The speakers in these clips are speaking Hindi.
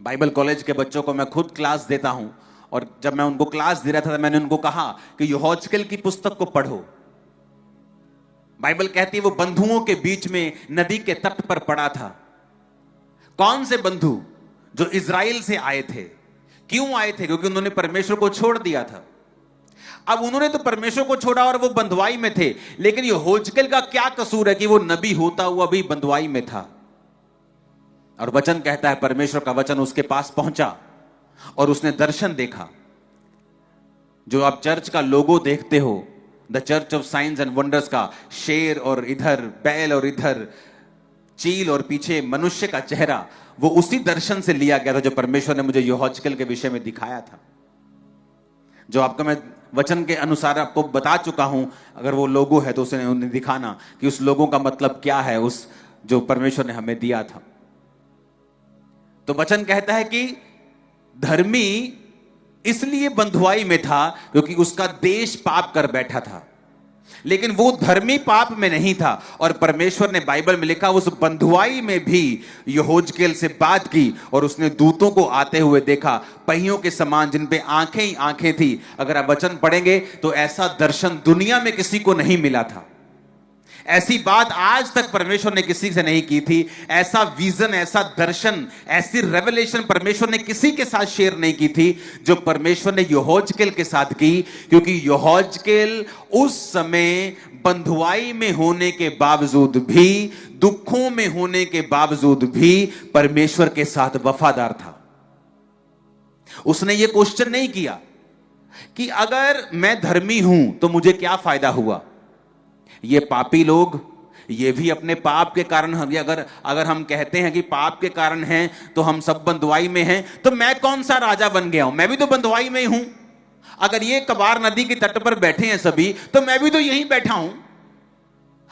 बाइबल कॉलेज के बच्चों को मैं खुद क्लास देता हूं, और जब मैं उनको क्लास दे रहा था तो मैंने उनको कहा कि यहोशूएल की पुस्तक को पढ़ो। बाइबल कहती है वो बंधुओं के बीच में नदी के तट पर पड़ा था। कौन से बंधु? जो इजराइल से आए थे। क्यों आए थे? क्योंकि उन्होंने परमेश्वर को छोड़ दिया था। अब उन्होंने तो परमेश्वर को छोड़ा और वो बंधुआई में थे, लेकिन यहोशूएल का क्या कसूर है कि वो नबी होता हुआ भी बंधुआई में था। और वचन कहता है परमेश्वर का वचन उसके पास पहुंचा और उसने दर्शन देखा। जो आप चर्च का लोगो देखते हो, the church of science and wonders का शेर और इधर बैल और इधर चील और पीछे मनुष्य का चेहरा, वो उसी दर्शन से लिया गया था जो परमेश्वर ने मुझे यहोशूएल के विषय में दिखाया था। जो आपको मैं वचन के अनुसार आपको बता चुका हूं, अगर वो लोगो है तो उसे उन्हें दिखाना कि उस लोगों का मतलब क्या है, उस जो परमेश्वर ने हमें दिया था। तो वचन कहता है कि धर्मी इसलिए बंधुआई में था क्योंकि उसका देश पाप कर बैठा था, लेकिन वो धर्मी पाप में नहीं था। और परमेश्वर ने बाइबल में लिखा उस बंधुआई में भी यहोशूएल से बात की और उसने दूतों को आते हुए देखा, पहियों के समान जिन पे आंखें ही आंखें थी। अगर आप वचन पढ़ेंगे तो ऐसा दर्शन दुनिया में किसी को नहीं मिला था। ऐसी बात आज तक परमेश्वर ने किसी से नहीं की थी। ऐसा विजन, ऐसा दर्शन, ऐसी रेवलेशन परमेश्वर ने किसी के साथ शेयर नहीं की थी जो परमेश्वर ने यहोशूएल के साथ की। क्योंकि यहोशूएल उस समय बंधुआई में होने के बावजूद भी, दुखों में होने के बावजूद भी परमेश्वर के साथ वफादार था। उसने ये क्वेश्चन नहीं किया कि अगर मैं धर्मी हूं तो मुझे क्या फायदा हुआ। ये पापी लोग, ये भी अपने पाप के कारण, अगर हम कहते हैं कि पाप के कारण हैं तो हम सब बंधुआई में हैं, तो मैं कौन सा राजा बन गया हूं? मैं भी तो बंधुआई में ही हूं। अगर ये कबार नदी के तट पर बैठे हैं सभी, तो मैं भी तो यहीं बैठा हूं।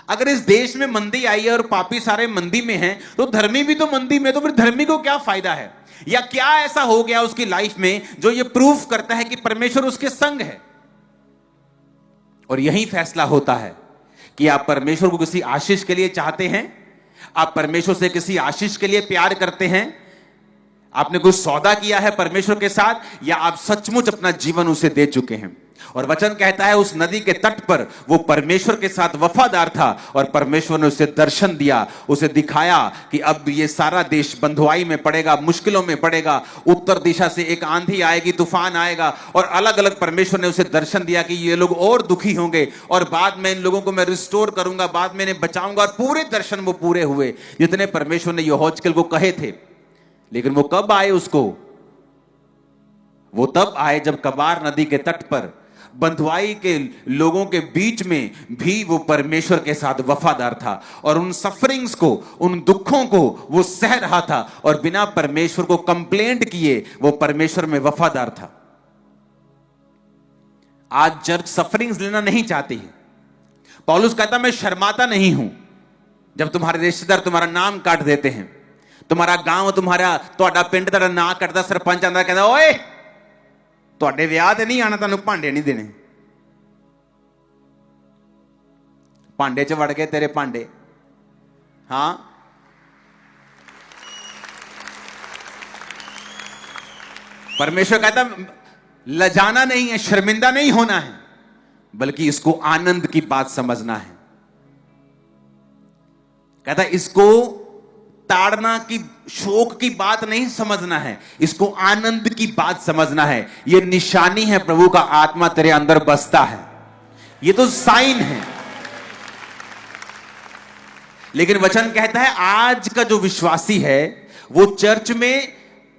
अगर इस देश में मंदी आई है और पापी सारे मंदी में हैं, तो धर्मी भी तो मंदी में, तो फिर धर्मी को क्या फायदा है? या क्या ऐसा हो गया उसकी लाइफ में जो ये प्रूफ करता है कि परमेश्वर उसके संग है? और यही फैसला होता है कि आप परमेश्वर को किसी आशीष के लिए चाहते हैं, आप परमेश्वर से किसी आशीष के लिए प्यार करते हैं, आपने कुछ सौदा किया है परमेश्वर के साथ, या आप सचमुच अपना जीवन उसे दे चुके हैं। और वचन कहता है उस नदी के तट पर वो परमेश्वर के साथ वफादार था और परमेश्वर ने उसे दर्शन दिया, उसे दिखाया कि अब ये सारा देश बंधुआई में पड़ेगा, मुश्किलों में पड़ेगा। उत्तर दिशा से एक आंधी आएगी, तूफान आएगा, और अलग अलग परमेश्वर ने उसे दर्शन दिया कि ये लोग और दुखी होंगे और बाद में इन लोगों को मैं रिस्टोर करूंगा, बाद में इन्हें बचाऊंगा। और पूरे दर्शन वो पूरे हुए जितने परमेश्वर ने यहोशूएल को कहे थे। लेकिन वो कब आए उसको? वो तब आए जब कबार नदी के तट पर बंधुआई के लोगों के बीच में भी वो परमेश्वर के साथ वफादार था, और उन सफरिंग्स को, उन दुखों को वो सह रहा था और बिना परमेश्वर को कंप्लेंट किए वो परमेश्वर में वफादार था। आज चर्च सफरिंग्स लेना नहीं चाहती है। पौलुस कहता मैं शर्माता नहीं हूं जब तुम्हारे रिश्तेदार तुम्हारा नाम काट देते हैं, तुम्हारा गांव, ਤੁਹਾਡਾ ਪਿੰਡ ਤੁਹਾਡਾ ਨਾਂ ਕੱਟਦਾ, ਸਰਪੰਚ ਆਂਦਾ ਕਹਿੰਦਾ ਓਏ ਤੁਹਾਡੇ ਵਿਆਹ ਤੇ ਨਹੀਂ ਆਣਾ, ਤੁਹਾਨੂੰ ਭਾਂਡੇ ਨਹੀਂ ਦੇਣੇ। ਭਾਂਡੇ 'ਚ ਵੜ ਗਏ ਤੇਰੇ ਭਾਂਡੇ। हाँ, परमेश्वर कहता लजाना नहीं है, शर्मिंदा नहीं होना है, बल्कि इसको आनंद की बात समझना है। कहता इसको ताड़ना की, शोक की बात नहीं समझना है, इसको आनंद की बात समझना है। यह निशानी है प्रभु का आत्मा तेरे अंदर बसता है, ये तो साइन है। लेकिन वचन कहता है आज का जो विश्वासी है वो चर्च में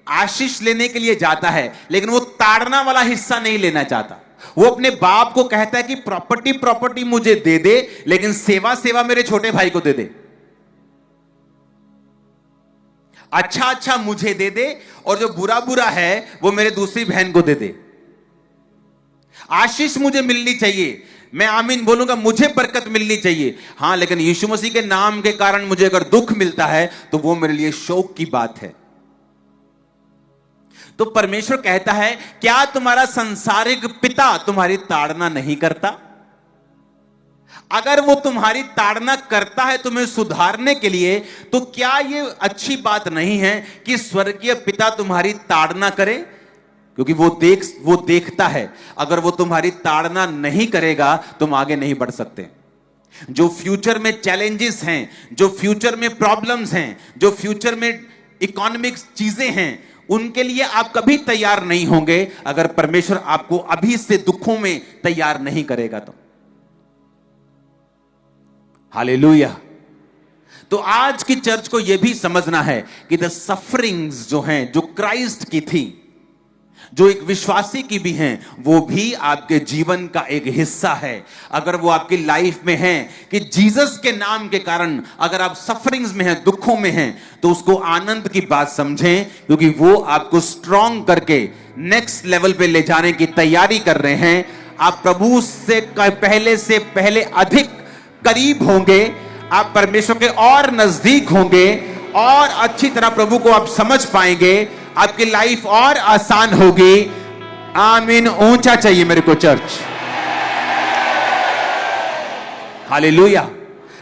आशीष लेने के लिए जाता है, लेकिन वो ताड़ना वाला हिस्सा नहीं लेना चाहता। वो अपने बाप को कहता है कि प्रॉपर्टी मुझे दे दे, लेकिन सेवा मेरे छोटे भाई को दे दे, अच्छा मुझे दे दे, और जो बुरा है वो मेरे दूसरी बहन को दे दे। आशीष मुझे मिलनी चाहिए, मैं आमीन बोलूंगा, मुझे बरकत मिलनी चाहिए। हां, लेकिन यीशु मसीह के नाम के कारण मुझे अगर दुख मिलता है तो वो मेरे लिए शोक की बात है। तो परमेश्वर कहता है क्या तुम्हारा संसारिक पिता तुम्हारी ताड़ना नहीं करता? अगर वो तुम्हारी ताड़ना करता है तुम्हें सुधारने के लिए, तो क्या ये अच्छी बात नहीं है कि स्वर्गीय पिता तुम्हारी ताड़ना करे? क्योंकि वो देखता है। अगर वो तुम्हारी ताड़ना नहीं करेगा, तुम आगे नहीं बढ़ सकते। जो फ्यूचर में चैलेंजेस हैं, जो फ्यूचर में प्रॉब्लम्स हैं, जो फ्यूचर में इकोनॉमिक चीजें हैं, उनके लिए आप कभी तैयार नहीं होंगे अगर परमेश्वर आपको अभी से दुखों में तैयार नहीं करेगा तो। हालेलुया। तो आज की चर्च को यह भी समझना है कि द सफरिंग्स जो हैं, जो क्राइस्ट की थी, जो एक विश्वासी की भी हैं, वो भी आपके जीवन का एक हिस्सा है। अगर वो आपकी लाइफ में है कि जीसस के नाम के कारण अगर आप सफरिंग्स में हैं, दुखों में हैं, तो उसको आनंद की बात समझें, क्योंकि वो आपको स्ट्रॉन्ग करके नेक्स्ट लेवल पे ले जाने की तैयारी कर रहे हैं। आप प्रभु से पहले अधिक करीब होंगे, आप परमेश्वर के और नजदीक होंगे, और अच्छी तरह प्रभु को आप समझ पाएंगे, आपकी लाइफ और आसान होगी। आमीन। ऊंचा चाहिए मेरे को चर्च। हालेलुया।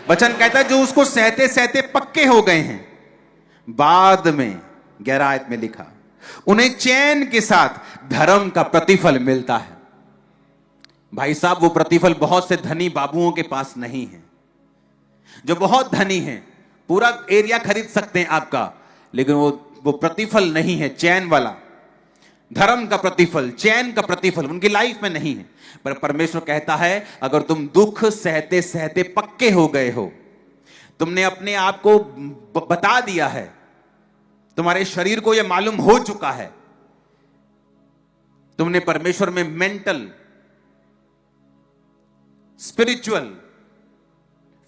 वचन कहता है जो उसको सहते सहते पक्के हो गए हैं, बाद में 11 आयत में लिखा, उन्हें चैन के साथ धर्म का प्रतिफल मिलता है। भाई साहब, वो प्रतिफल बहुत से धनी बाबुओं के पास नहीं है। जो बहुत धनी हैं, पूरा एरिया खरीद सकते हैं आपका, लेकिन वो प्रतिफल नहीं है, चैन वाला, धर्म का प्रतिफल, चैन का प्रतिफल उनकी लाइफ में नहीं है। पर परमेश्वर कहता है अगर तुम दुख सहते सहते पक्के हो गए हो, तुमने अपने आप को बता दिया है, तुम्हारे शरीर को यह मालूम हो चुका है, तुमने परमेश्वर में मेंटल, स्पिरिचुअल,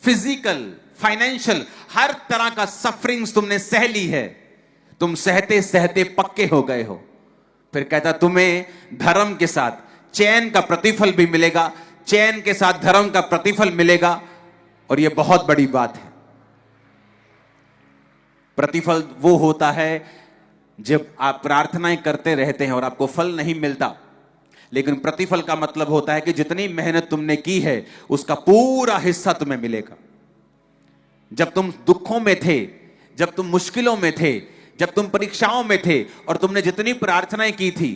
फिजिकल, फाइनेंशियल, हर तरह का सफरिंग्स तुमने सह ली है, तुम सहते सहते पक्के हो गए हो, फिर कहता तुम्हें धर्म के साथ चैन का प्रतिफल भी मिलेगा, चैन के साथ धर्म का प्रतिफल मिलेगा। और यह बहुत बड़ी बात है। प्रतिफल वो होता है जब आप प्रार्थनाएं करते रहते हैं और आपको फल नहीं मिलता, लेकिन प्रतिफल का मतलब होता है कि जितनी मेहनत तुमने की है उसका पूरा हिस्सा तुम्हें मिलेगा। जब तुम दुखों में थे, जब तुम मुश्किलों में थे, जब तुम परीक्षाओं में थे और तुमने जितनी प्रार्थनाएं की थी,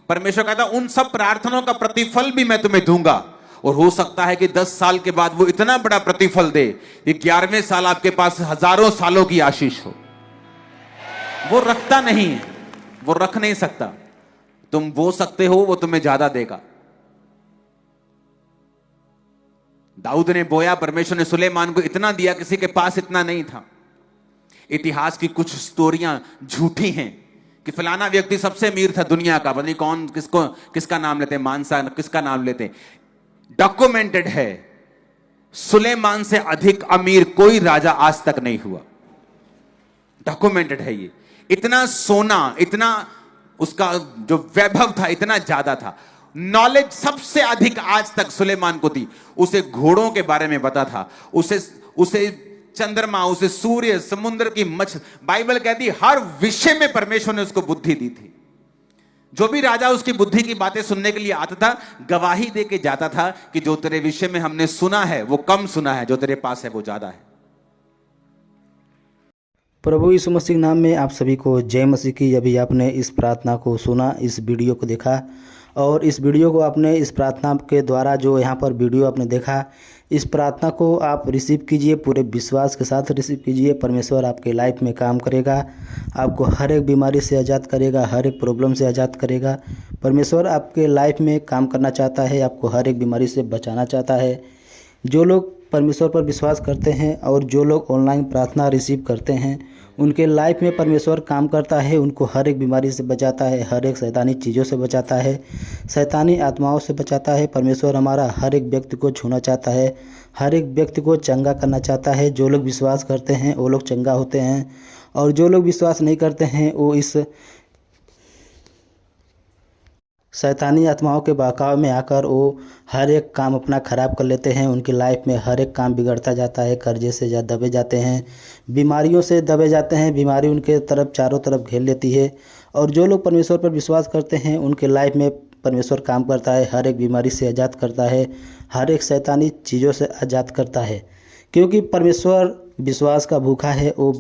परमेश्वर कहता उन सब प्रार्थनाओं का प्रतिफल भी मैं तुम्हें दूंगा। और हो सकता है कि 10 साल के बाद वो इतना बड़ा प्रतिफल दे कि 11वें साल आपके पास हजारों सालों की आशीष हो। वो रखता नहीं है, वो रख नहीं सकता। तुम बो सकते हो, वो तुम्हें ज्यादा देगा। दाऊद ने बोया, परमेश्वर ने सुलेमान को इतना दिया, किसी के पास इतना नहीं था। इतिहास की कुछ स्टोरियां झूठी हैं कि फलाना व्यक्ति सबसे अमीर था दुनिया का, पता नहीं कौन किसका नाम लेते, मानसा किसका नाम लेते। डॉक्यूमेंटेड है, सुलेमान से अधिक अमीर कोई राजा आज तक नहीं हुआ। डॉक्यूमेंटेड है ये। इतना सोना, इतना उसका जो वैभव था इतना ज्यादा था। नॉलेज सबसे अधिक आज तक सुलेमान को थी। उसे घोड़ों के बारे में पता था, उसे चंद्रमा, उसे सूर्य, समुद्र की मछ, बाइबल कहती हर विषय में परमेश्वर ने उसको बुद्धि दी थी। जो भी राजा उसकी बुद्धि की बातें सुनने के लिए आता था, गवाही दे के जाता था कि जो तेरे विषय में हमने सुना है वो कम सुना है, जो तेरे पास है वो ज्यादा है। प्रभु यीशु मसीह के नाम में आप सभी को जय मसीह की। अभी आपने इस प्रार्थना को सुना, इस वीडियो को देखा, और इस वीडियो को आपने इस प्रार्थना के द्वारा जो यहाँ पर वीडियो आपने देखा, इस प्रार्थना को आप रिसीव कीजिए, पूरे विश्वास के साथ रिसीव कीजिए। परमेश्वर आपके लाइफ में काम करेगा, आपको हर एक बीमारी से आज़ाद करेगा, हर एक प्रॉब्लम से आज़ाद करेगा। परमेश्वर आपके लाइफ में काम करना चाहता है, आपको हर एक बीमारी से बचाना चाहता है। जो लोग परमेश्वर पर विश्वास करते हैं और जो लोग ऑनलाइन प्रार्थना रिसीव करते हैं, उनके लाइफ में परमेश्वर काम करता है, उनको हर एक बीमारी से बचाता है, हर एक शैतानी चीज़ों से बचाता है, शैतानी आत्माओं से बचाता है। परमेश्वर हमारा हर एक व्यक्ति को छूना चाहता है, हर एक व्यक्ति को चंगा करना चाहता है। जो लोग विश्वास करते हैं वो लोग चंगा होते हैं, और जो लोग विश्वास नहीं करते हैं वो इस शैतानी आत्माओं के बहकाव में आकर वो हर एक काम अपना ख़राब कर लेते हैं। उनकी लाइफ में हर एक काम बिगड़ता जाता है, कर्जे से दबे जाते हैं, बीमारियों से दबे जाते हैं, बीमारी उनके तरफ चारों तरफ घेर लेती है। और जो लोग परमेश्वर पर विश्वास करते हैं उनके लाइफ में परमेश्वर काम करता है, हर एक बीमारी से आज़ाद करता है, हर एक शैतानी चीज़ों से आज़ाद करता है। क्योंकि परमेश्वर विश्वास का भूखा है। वो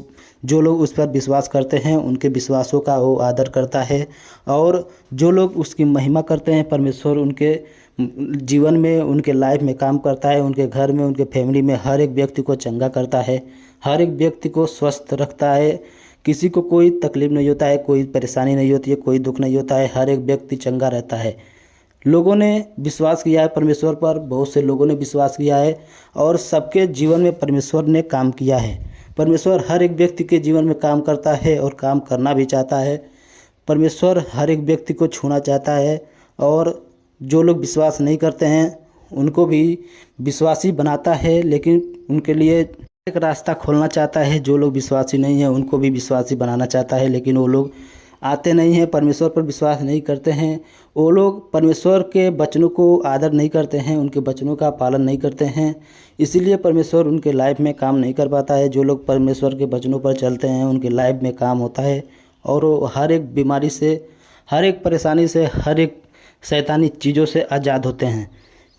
जो लोग उस पर विश्वास करते हैं उनके विश्वासों का वो आदर करता है, और जो लोग उसकी महिमा करते हैं परमेश्वर उनके जीवन में, उनके लाइफ में काम करता है, उनके घर में, उनके फैमिली में हर एक व्यक्ति को चंगा करता है, हर एक व्यक्ति को स्वस्थ रखता है। किसी को कोई तकलीफ नहीं होता है, कोई परेशानी नहीं होती है, कोई दुख नहीं होता है, हर एक व्यक्ति चंगा रहता है। लोगों ने विश्वास किया है परमेश्वर पर, बहुत से लोगों ने विश्वास किया है, और सबके जीवन में परमेश्वर ने काम किया है। परमेश्वर हर एक व्यक्ति के जीवन में काम करता है और काम करना भी चाहता है। परमेश्वर हर एक व्यक्ति को छूना चाहता है, और जो लोग विश्वास नहीं करते हैं उनको भी विश्वासी बनाता है, लेकिन उनके लिए एक रास्ता खोलना चाहता है। जो लोग विश्वासी नहीं हैं उनको भी विश्वासी बनाना चाहता है, लेकिन वो लोग आते नहीं हैं, परमेश्वर पर विश्वास नहीं करते हैं। वो लोग परमेश्वर के वचनों को आदर नहीं करते हैं, उनके वचनों का पालन नहीं करते हैं, इसीलिए परमेश्वर उनके लाइफ में काम नहीं कर पाता है। जो लोग परमेश्वर के वचनों पर चलते हैं उनके लाइफ में काम होता है, और वो हर एक बीमारी से, हर एक परेशानी से, हर एक शैतानी चीज़ों से आज़ाद होते हैं।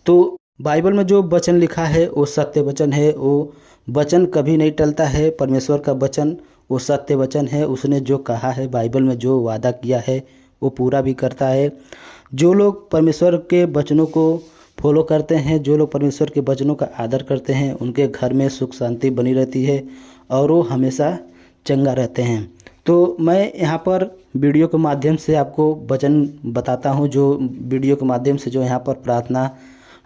तो बाइबल में जो वचन लिखा है वो सत्य वचन है, वो वचन कभी नहीं टलता है। परमेश्वर का वचन वो सत्य वचन है। उसने जो कहा है, बाइबल में जो वादा किया है वो पूरा भी करता है। जो लोग परमेश्वर के वचनों को फॉलो करते हैं, जो लोग परमेश्वर के वचनों का आदर करते हैं, उनके घर में सुख शांति बनी रहती है और वो हमेशा चंगा रहते हैं। तो मैं यहाँ पर वीडियो के माध्यम से आपको वचन बताता हूँ, जो वीडियो के माध्यम से जो यहाँ पर प्रार्थना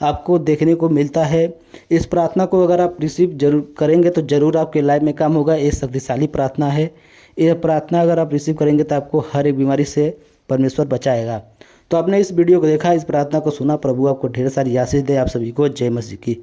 आपको देखने को मिलता है। इस प्रार्थना को अगर आप रिसीव जरूर करेंगे तो ज़रूर आपके लाइफ में काम होगा। ये शक्तिशाली प्रार्थना है। यह प्रार्थना अगर आप रिसीव करेंगे तो आपको हर एक बीमारी से परमेश्वर बचाएगा। तो आपने इस वीडियो को देखा, इस प्रार्थना को सुना। प्रभु आपको ढेर सारी आशीष दे। आप सभी को जय मसीह की।